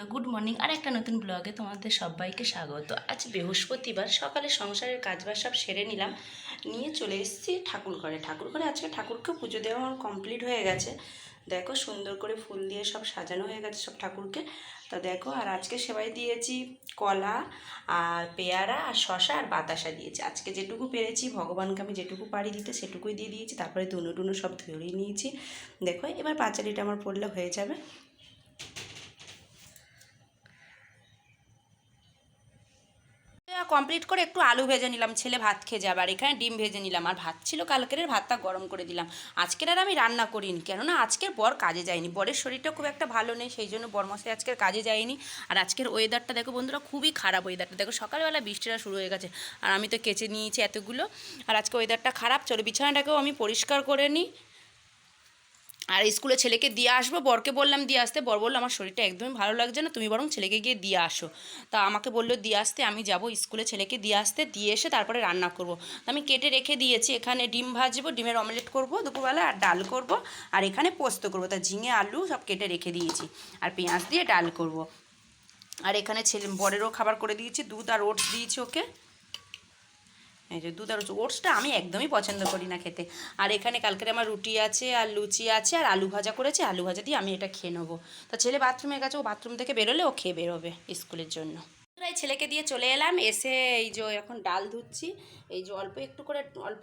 বন্ধুরা, good morning. আর একটা নতুন ব্লগে তোমাদের সবাইকে স্বাগত। আজ বৃহস্পতিবার, সকালে সংসারের কাজবাজ সব সেরে নিলাম, নিয়ে চলে এসেছি ঠাকুর ঘরে। আজকে ঠাকুরকে পুজো দেওয়া আমার কমপ্লিট হয়ে গেছে। দেখো সুন্দর করে ফুল দিয়ে সব সাজানো হয়ে গেছে সব ঠাকুরকে। তা দেখো, আর আজকে সেবাই দিয়েছি কলা আর পেয়ারা আর শশা আর বাতাসা দিয়েছি। আজকে যেটুকু পেরেছি ভগবানকে আমি যেটুকু পারি দিতে সেটুকুই দিয়ে দিয়েছি। তারপরে দুনো টুনো সব ধরিয়ে নিয়েছি। দেখো এবার পাঁচালিটা আমার পড়লে হয়ে যাবে। কমপ্লিট করে একটু আলু ভেজে নিলাম, ছেলে ভাত খেয়ে যাবে। আর এখানে ডিম ভেজে নিলাম, আর ভাত ছিল কালকের, ভাতটা গরম করে দিলাম। আজকের আর আমি রান্না করিনি, কেননা আজকের বর কাজে যায়নি, বরের শরীরটা খুব একটা ভালো নেই, সেই জন্য বরমশাই আজকের কাজে যায়নি। আর আজকের ওয়েদারটা দেখো বন্ধুরা, খুবই খারাপ ওয়েদারটা। দেখো সকালবেলা বৃষ্টিটা শুরু হয়ে গেছে, আর আমি তো কেচে নিয়েছি এতগুলো। আর আজকে ওয়েদারটা খারাপ। চলো বিছানাটাকেও আমি পরিষ্কার করে নিই। আর স্কুলে ছেলেকে দিয়ে আসবো, বরকে বললাম দিয়ে আসতে, বর বললো আমার শরীরটা একদমই ভালো লাগছে না, তুমি বরং ছেলেকে গিয়ে দিয়ে আসো। তা আমাকে বললো দিয়ে আসতে, আমি যাব স্কুলে ছেলেকে দিয়ে আসতে, দিয়ে এসে তারপরে রান্না করব। তো আমি কেটে রেখে দিয়েছি, এখানে ডিম ভাজবো, ডিমের অমলেট করব দুপুরবেলা, আর ডাল করব, আর এখানে পোস্ত করব। তা ঝিঙে আলু সব কেটে রেখে দিয়েছি, আর পেঁয়াজ দিয়ে ডাল করব। আর এখানে ছেলে বরেরও খাবার করে দিয়েছি, দুধ আর ওটস দিয়েছি ওকে। এই যে দুধ আর ওটসটা আমি একদমই পছন্দ করি না খেতে। আর এখানে কালকের আমার রুটি আছে আর লুচি আছে আর আলু ভাজা করেছে, আলু ভাজা দিয়ে আমি এটা খেয়ে নেবো। তো ছেলে বাথরুমে গেছে, ও বাথরুম থেকে বেরোলে ও খেয়ে বেরোবে স্কুলের জন্য। এই ছেলেকে দিয়ে চলে এলাম, এসে এই যে এখন ডাল ধুচ্ছি। এই যে অল্প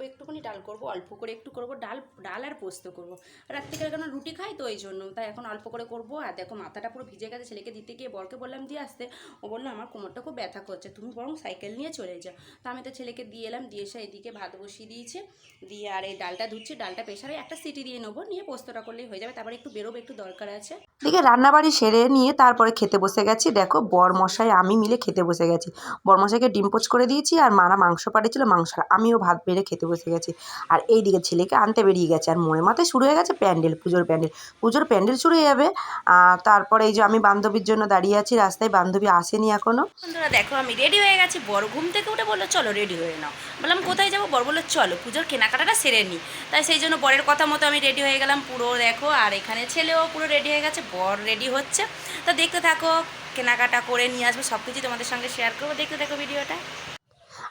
একটুখানি ডাল করব, অল্প করে একটু করব ডাল, ডাল আর পোস্ত করব। রাত্রিকার কেন রুটি খাই তো এই জন্য, তাই এখন অল্প করে করব। আর দেখো মাথাটা পুরো ভিজে গেছে, ছেলেকে দিতে গিয়ে বরকে বললাম দিয়ে আসতে, ও বললো আমার কোমরটা খুব ব্যথা করছে, তুমি বরং সাইকেল নিয়ে চলে যাও। তা আমি তো ছেলেকে দিয়ে এলাম, দিয়ে এসে এদিকে ভাত বসিয়ে দিয়েছে, দিয়ে আর এই ডালটা ধুচ্ছি। ডালটা প্রেশারে একটা সিটি দিয়ে নেবো, নিয়ে পোস্তটা করলেই হয়ে যাবে। তারপরে একটু বেরোবো, একটু দরকার আছে। দিকে রান্নাবাড়ি সেরে নিয়ে তারপরে খেতে বসে গেছি। দেখো বরমশাই আমি মিলে খেতে বসে গেছি। বরমশাইকে ডিম পোচ করে দিয়েছি, আর মারা মাংস পাঠিয়েছিল, মাংস আমিও ভাত বেড়ে খেতে বসে গেছি। আর এই দিকে ছেলেকে আনতে বেরিয়ে গেছে, আর মনে মাথায় শুরু হয়ে গেছে প্যান্ডেল, পুজোর প্যান্ডেল শুরু হয়ে যাবে। তারপরে এই যে আমি বান্ধবীর জন্য দাঁড়িয়ে আছি রাস্তায়, বান্ধবী আসেনি এখনও। বন্ধুরা দেখো আমি রেডি হয়ে গেছি, বড় ঘুম থেকে উঠে বললো চলো রেডি হয়ে নাও। বললাম কোথায় যাবো, বড় বললো চলো পুজোর কেনাকাটাটা সেরে নিই। তাই সেই জন্য বরের কথা মতো আমি রেডি হয়ে গেলাম পুরো। দেখো আর এখানে ছেলেও পুরো রেডি হয়ে গেছে, বর রেডি হচ্ছে। তো দেখতে থাকো, কেনাকাটা করে নিয়ে আসবো, সব কিছু তোমাদের সঙ্গে শেয়ার করবো, দেখতে থাকো ভিডিওটা।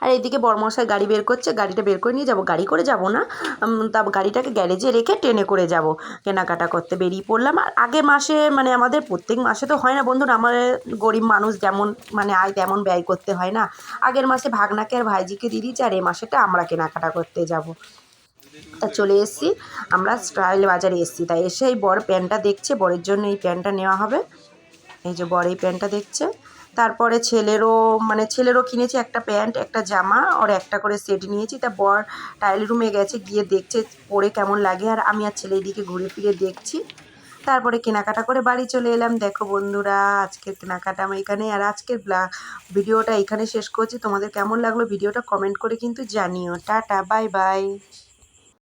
আর এইদিকে বরমশাই গাড়ি বের করছে, গাড়িটা বের করে নিয়ে যাবো, গাড়ি করে যাব না, তা গাড়িটাকে গ্যারেজে রেখে ট্রেনে করে যাব। কেনাকাটা করতে বেরিয়ে পড়লাম। আর আগে মাসে মানে আমাদের প্রত্যেক মাসে তো হয় না বন্ধুরা, আমার গরিব মানুষ যেমন মানে আয় তেমন ব্যয় করতে হয় না। আগের মাসে ভাগনাকে আর ভাইজিকে দিয়ে দিয়েছি, আর এই মাসেটা আমরা কেনাকাটা করতে যাব। তা চলে এসেছি, আমরা স্টাইল বাজারে এসেছি। তাই এসে এই বর প্যান্টটা দেখছে, বরের জন্য এই প্যান্টটা নেওয়া হবে। এই যে বর এই প্যান্টটা দেখছে। তারপরে ছেলেরও কিনেছি একটা প্যান্ট একটা জামা, ওর একটা করে সেট নিয়েছি। তা বর টাইল রুমে গেছে, গিয়ে দেখছে পরে কেমন লাগে, আর আমি আর ছেলে এদিকে ঘুরে ফিরে দেখছি। তারপরে কেনাকাটা করে বাড়ি চলে এলাম। দেখো বন্ধুরা আজকের কেনাকাটা আমি এখানে, আর আজকের ভিডিওটা এখানে শেষ করছি। তোমাদের কেমন লাগলো ভিডিওটা কমেন্ট করে কিন্তু জানিও। Tata, bye bye.